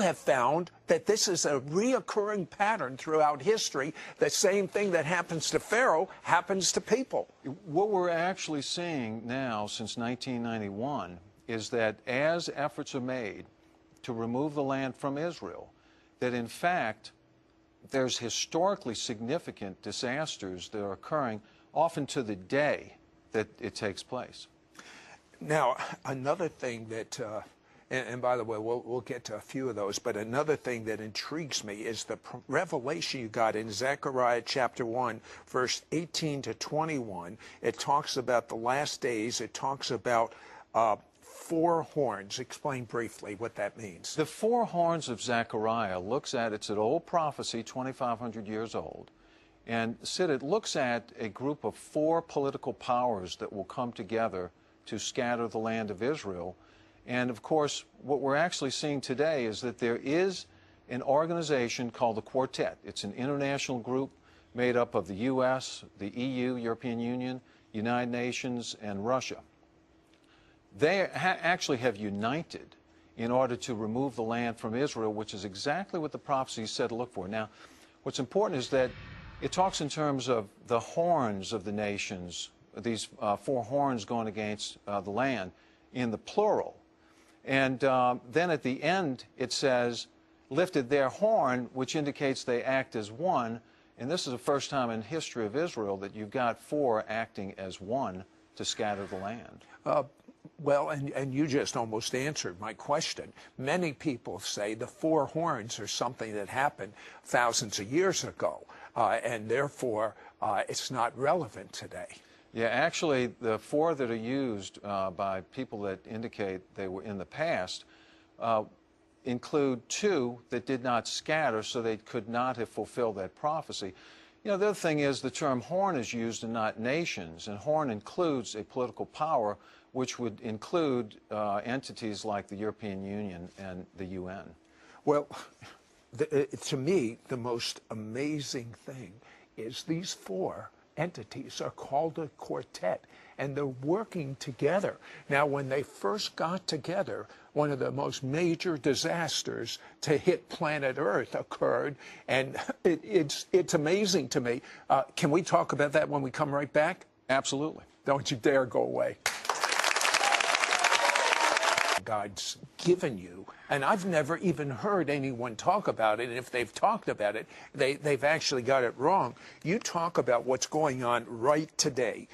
have found that this is a reoccurring pattern throughout history. The same thing that happens to Pharaoh happens to people. What we're actually seeing now since 1991 is that as efforts are made to remove the land from Israel, that in fact there's historically significant disasters that are occurring often to the day that it takes place. Now, another thing that, and by the way, we'll get to a few of those, but another thing that intrigues me is the revelation you got in Zechariah chapter 1, verse 18 to 21. It talks about the last days. It talks about 4 horns. Explain briefly what that means. The 4 horns of Zechariah looks at, it's an old prophecy, 2,500 years old. And Sid, it looks at a group of 4 political powers that will come together to scatter the land of Israel. And of course, what we're actually seeing today is that there is an organization called the Quartet. It's an international group made up of the U.S., the EU, European Union, United Nations, and Russia. They actually have united in order to remove the land from Israel, which is exactly what the prophecy said to look for. Now, what's important is that it talks in terms of the horns of the nations, these 4 horns going against the land in the plural. And then at the end it says, lifted their horn, which indicates they act as one. And this is the first time in history of Israel that you've got 4 acting as one to scatter the land. Well, and you just almost answered my question. Many people say the 4 horns are something that happened thousands of years ago, and therefore it's not relevant today. Yeah, actually, the 4 that are used by people that indicate they were in the past include 2 that did not scatter, so they could not have fulfilled that prophecy. You know, the other thing is the term horn is used and not nations, and horn includes a political power, which would include entities like the European Union and the UN. Well, to me, the most amazing thing is these 4 entities are called a quartet, and they're working together. Now, when they first got together, one of the most major disasters to hit planet Earth occurred, and it's amazing to me. Can we talk about that when we come right back? Absolutely. Don't you dare go away. God's given you, and I've never even heard anyone talk about it, and if they've talked about it, they've actually got it wrong. You talk about what's going on right today.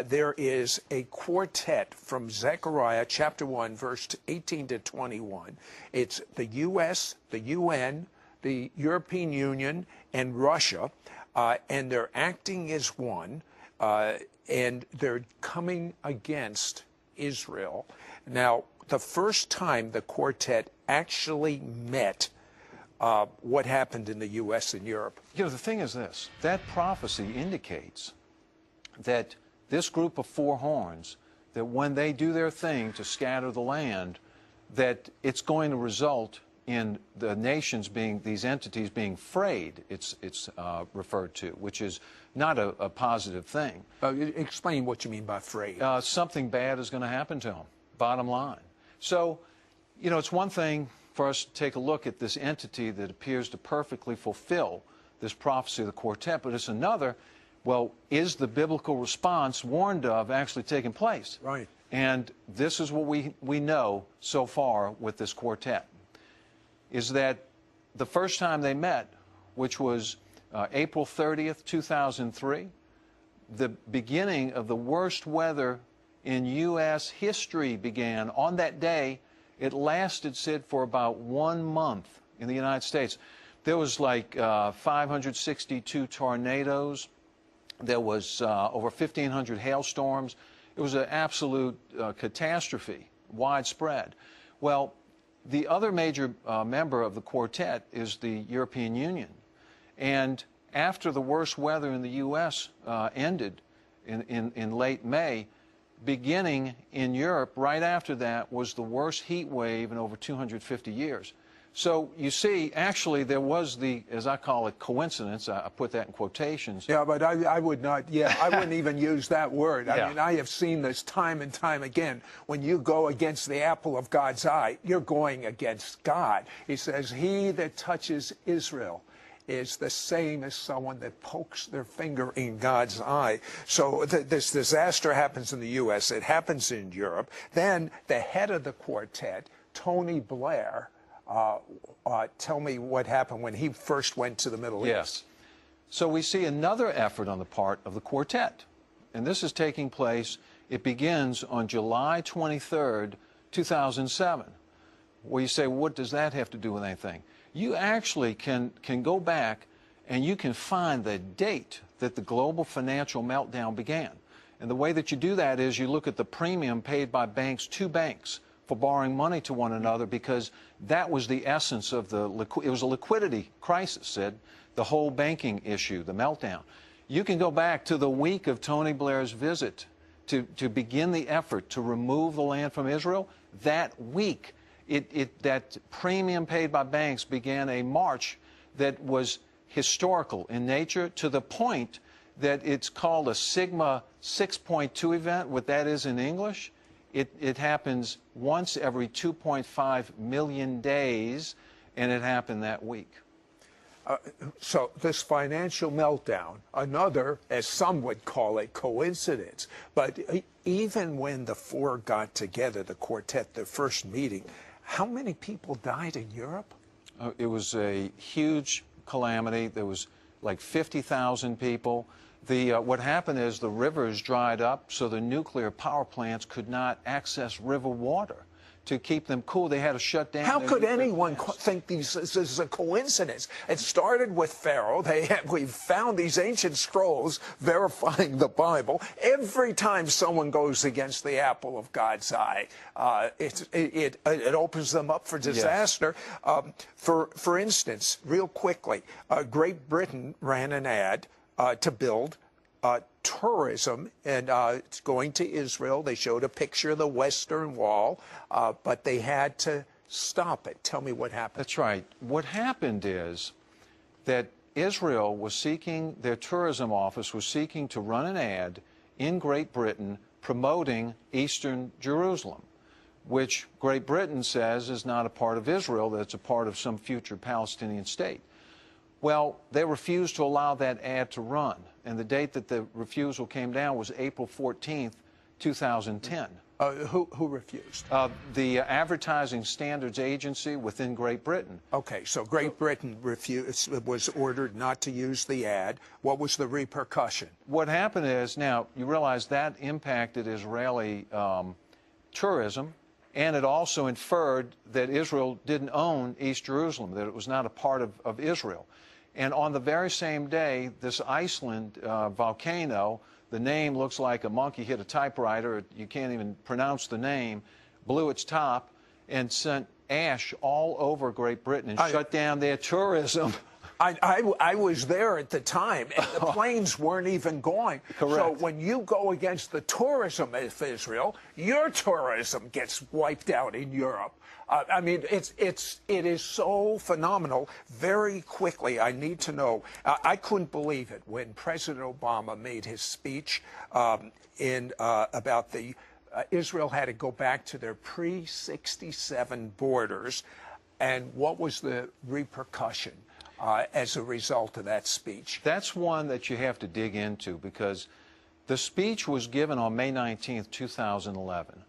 There is a quartet from Zechariah chapter 1, verse 18 to 21. It's the U.S., the UN, the European Union, and Russia, and they're acting as one, and they're coming against Israel. Now, the first time the quartet actually met, what happened in the U.S. and Europe? You know, the thing is this. That prophecy indicates that this group of 4 horns, that when they do their thing to scatter the land, that it's going to result in the nations being, these entities being frayed, it's referred to, which is not a positive thing. Explain what you mean by frayed. Something bad is going to happen to them, bottom line. So, you know, it's one thing for us to take a look at this entity that appears to perfectly fulfill this prophecy of the quartet, but it's another, well, is the biblical response warned of actually taking place? Right. And this is what we know so far with this quartet, is that the first time they met, which was April 30th, 2003, the beginning of the worst weather in U.S. history began. On that day, it lasted, Sid, for about 1 month in the United States. There was like 562 tornadoes. There was over 1,500 hailstorms. It was an absolute catastrophe, widespread. Well, the other major member of the quartet is the European Union. And after the worst weather in the U.S. Ended in late May, beginning in Europe, right after that was the worst heat wave in over 250 years. So you see, actually, there was the, as I call it, coincidence. I put that in quotations. Yeah, but I would not, I wouldn't even use that word. Yeah. I mean, I have seen this time and time again. When you go against the apple of God's eye, you're going against God. He says, he that touches Israel is the same as someone that pokes their finger in God's eye. So this disaster happens in the U.S. It happens in Europe. Then the head of the quartet, Tony Blair, tell me what happened when he first went to the Middle East. Yes. So we see another effort on the part of the quartet. And this is taking place, it begins on July 23rd, 2007. Well, you say, well, what does that have to do with anything? You actually can go back and you can find the date that the global financial meltdown began. And the way that you do that is you look at the premium paid by banks to banks for borrowing money to one another, because that was the essence of it was a liquidity crisis, said the whole banking issue, the meltdown. You can go back to the week of Tony Blair's visit to begin the effort to remove the land from Israel. That week, that premium paid by banks began a march that was historical in nature, to the point that it's called a Sigma 6.2 event. What that is in English, it happens once every 2.5 million days, and it happened that week. So this financial meltdown, another, as some would call it, coincidence. But even when the four got together, the quartet, their first meeting, how many people died in Europe? It was a huge calamity. There was like 50,000 people. What happened is the rivers dried up, so the nuclear power plants could not access river water to keep them cool. They had to shut down. How could anyone think this is a coincidence? It started with Pharaoh. We found these ancient scrolls verifying the Bible. Every time someone goes against the apple of God's eye, it opens them up for disaster. Yes. For instance, real quickly, Great Britain ran an ad to build tourism, and it's going to Israel. They showed a picture of the Western Wall, but they had to stop it. Tell me what happened. That's right. What happened is that Israel was seeking, their tourism office was seeking to run an ad in Great Britain promoting Eastern Jerusalem, which Great Britain says is not a part of Israel, that it's a part of some future Palestinian state. Well, they refused to allow that ad to run, and the date that the refusal came down was April 14th, 2010. Who refused? The Advertising Standards Agency within Great Britain. Okay, so Great Britain was ordered not to use the ad. What was the repercussion? What happened is, now, you realize that impacted Israeli tourism, and it also inferred that Israel didn't own East Jerusalem, that it was not a part of Israel. And on the very same day, this Iceland volcano, the name looks like a monkey hit a typewriter, you can't even pronounce the name, blew its top and sent ash all over Great Britain and shut down their tourism. I was there at the time, and the planes weren't even going. Correct. So when you go against the tourism of Israel, your tourism gets wiped out in Europe. I mean, it is so phenomenal. Very quickly, I need to know. I couldn't believe it when President Obama made his speech about the Israel had to go back to their pre-67 borders, and what was the repercussion as a result of that speech? That's one that you have to dig into, because the speech was given on May 19th, 2011.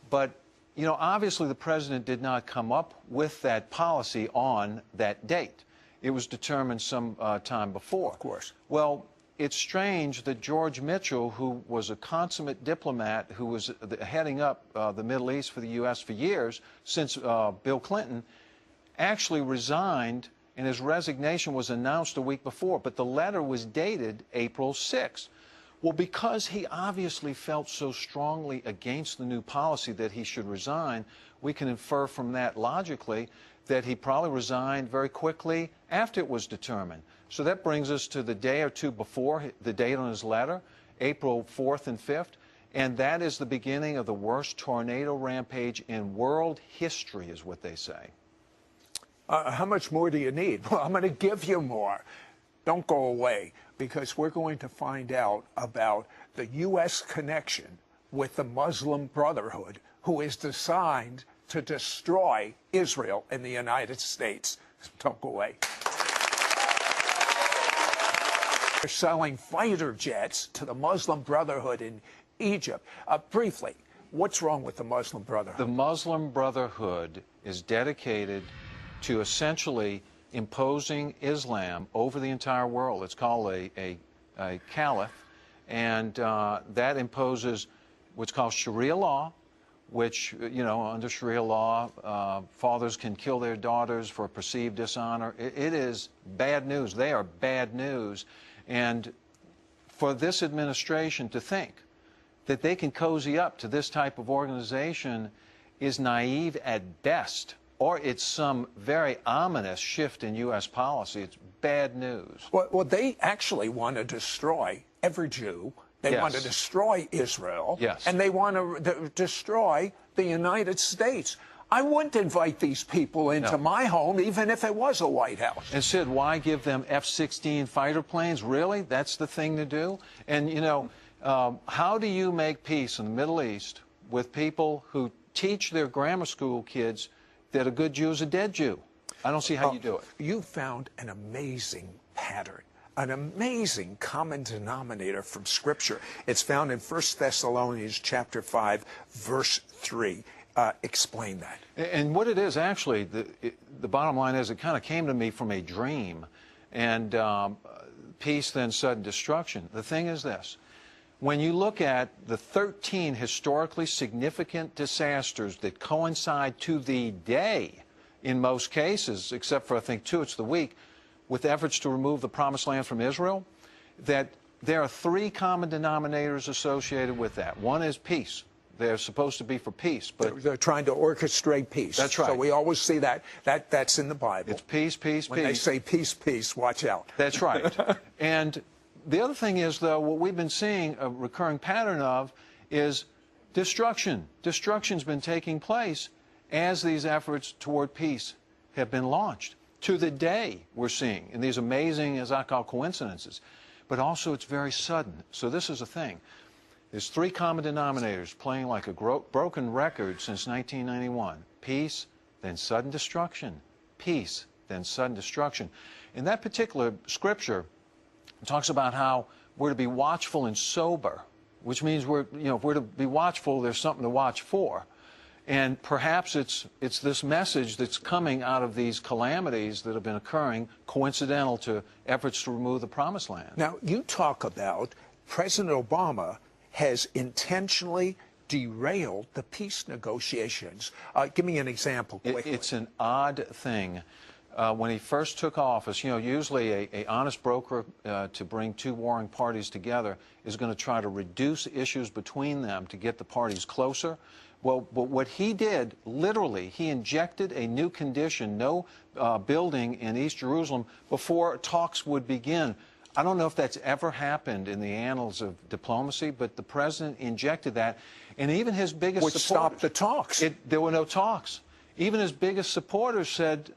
But, you know, obviously the president did not come up with that policy on that date. It was determined some time before. Of course. Well, it's strange that George Mitchell, who was a consummate diplomat, who was heading up the Middle East for the U.S. for years, since Bill Clinton, actually resigned, and his resignation was announced a week before, but the letter was dated April 6th. Well, because he obviously felt so strongly against the new policy that he should resign, we can infer from that logically that he probably resigned very quickly after it was determined. So that brings us to the day or two before the date on his letter, April 4th and 5th, and that is the beginning of the worst tornado rampage in world history, is what they say. How much more do you need? Well, I'm going to give you more. Don't go away, because we're going to find out about the U.S. connection with the Muslim Brotherhood, who is designed to destroy Israel and the United States. Don't go away. They're selling fighter jets to the Muslim Brotherhood in Egypt. Briefly, what's wrong with the Muslim Brotherhood? The Muslim Brotherhood is dedicated to essentially imposing Islam over the entire world. It's called a caliph, and that imposes what's called Sharia law, which, you know, under Sharia law, fathers can kill their daughters for perceived dishonor. It is bad news. They are bad news. And for this administration to think that they can cozy up to this type of organization is naive at best, or it's some very ominous shift in U.S. policy. It's bad news. Well, they actually want to destroy every Jew. They want to destroy Israel. Yes. And they want to destroy the United States. I wouldn't invite these people into my home, even if it was a White House. And Sid, why give them F-16 fighter planes? Really? That's the thing to do? And, you know, how do you make peace in the Middle East with people who teach their grammar school kids that a good Jew is a dead Jew? I don't see how you do it. You found an amazing pattern, an amazing common denominator from Scripture. It's found in 1 Thessalonians chapter 5, verse 3. Explain that. And what it is, actually, the bottom line is it kind of came to me from a dream. And peace, then sudden destruction. The thing is this. When you look at the 13 historically significant disasters that coincide to the day, in most cases, except for I think 2, it's the week, with efforts to remove the Promised Land from Israel, that there are 3 common denominators associated with that. One is peace. They're supposed to be for peace, but they're trying to orchestrate peace. That's right. So we always see that's in the Bible. It's peace, peace, when peace. When they say peace, peace, watch out. That's right. And the other thing is, though, what we've been seeing a recurring pattern of is destruction. Destruction's been taking place as these efforts toward peace have been launched. To the day we're seeing, in these amazing, as I call, coincidences. But also it's very sudden. So this is the thing. There's 3 common denominators playing like a broken record since 1991. Peace, then sudden destruction. Peace, then sudden destruction. In that particular scripture, it talks about how we're to be watchful and sober, which means if we're to be watchful, there's something to watch for. And perhaps it's this message that's coming out of these calamities that have been occurring coincidental to efforts to remove the Promised Land. Now, you talk about President Obama has intentionally derailed the peace negotiations. Give me an example quickly. It's an odd thing. When he first took office, usually a honest broker to bring 2 warring parties together is going to try to reduce issues between them to get the parties closer. Well, but what he did, literally, he injected a new condition, no building in East Jerusalem before talks would begin. I don't know if that's ever happened in the annals of diplomacy, but the president injected that, and even his biggest supporters... Which stopped the talks. There were no talks. Even his biggest supporters said,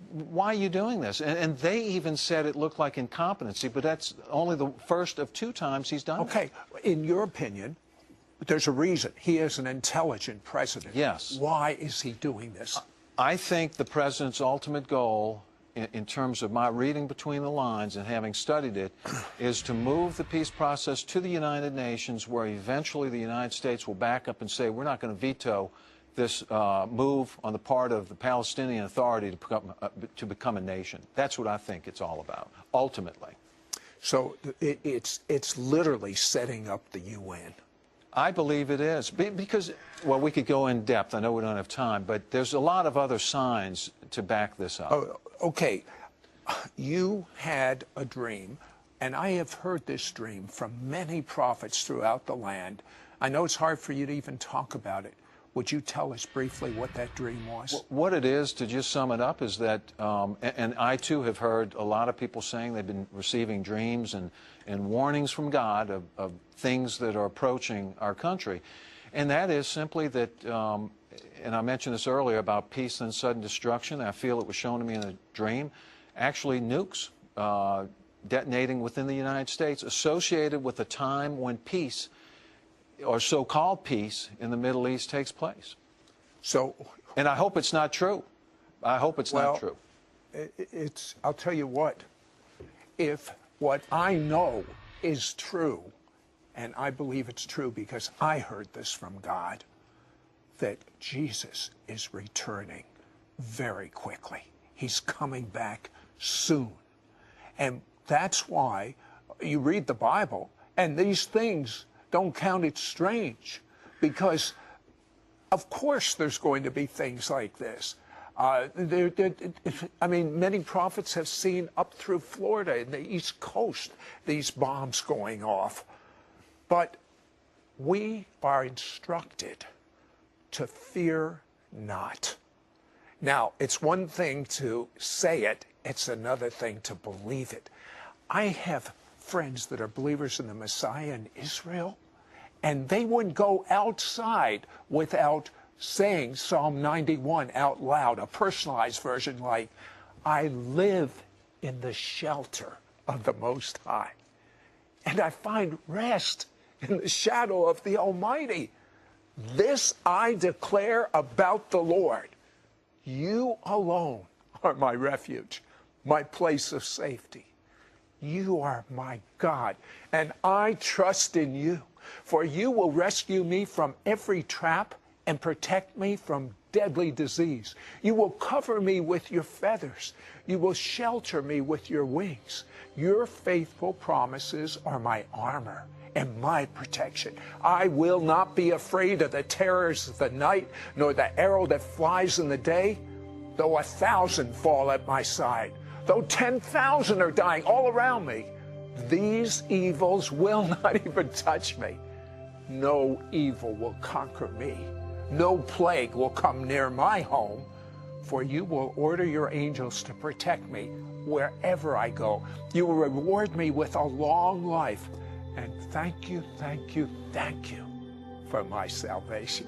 why are you doing this? And they even said it looked like incompetency, but that's only the first of 2 times he's done Okay, in your opinion, there's a reason. He is an intelligent president. Yes. Why is he doing this? I think the president's ultimate goal, in terms of my reading between the lines and having studied it, is to move the peace process to the United Nations, where eventually the United States will back up and say, we're not going to veto this move on the part of the Palestinian Authority to become a nation. That's what I think it's all about, ultimately. So it's literally setting up the UN. I believe it is. Because, well, we could go in depth. I know we don't have time, but there's a lot of other signs to back this up. Oh, okay. You had a dream, and I have heard this dream from many prophets throughout the land. I know it's hard for you to even talk about it. Would you tell us briefly what that dream was? What it is, to just sum it up, is that, and I too have heard a lot of people saying they've been receiving dreams and warnings from God of things that are approaching our country. And that is simply that and I mentioned this earlier about peace and sudden destruction. I feel it was shown to me in a dream. Actually, nukes detonating within the United States associated with a time when peace, or so-called peace, in the Middle East takes place. So, and I hope it's not true. I hope it's not true. I'll tell you what, if what I know is true, and I believe it's true because I heard this from God, that Jesus is returning very quickly. He's coming back soon. And that's why you read the Bible, and these things don't count it strange, because of course there's going to be things like this. I mean, many prophets have seen up through Florida and the East Coast these bombs going off. But we are instructed to fear not. Now, it's one thing to say it, it's another thing to believe it. I have friends that are believers in the Messiah in Israel, and they wouldn't go outside without saying Psalm 91 out loud, a personalized version like, I live in the shelter of the Most High, and I find rest in the shadow of the Almighty. This I declare about the Lord. You alone are my refuge, my place of safety. You are my God, and I trust in you, for you will rescue me from every trap and protect me from deadly disease. You will cover me with your feathers. You will shelter me with your wings. Your faithful promises are my armor and my protection. I will not be afraid of the terrors of the night, nor the arrow that flies in the day. Though 1,000 fall at my side, though 10,000 are dying all around me, these evils will not even touch me. No evil will conquer me. No plague will come near my home, for you will order your angels to protect me wherever I go. You will reward me with a long life. And thank you, thank you, thank you for my salvation.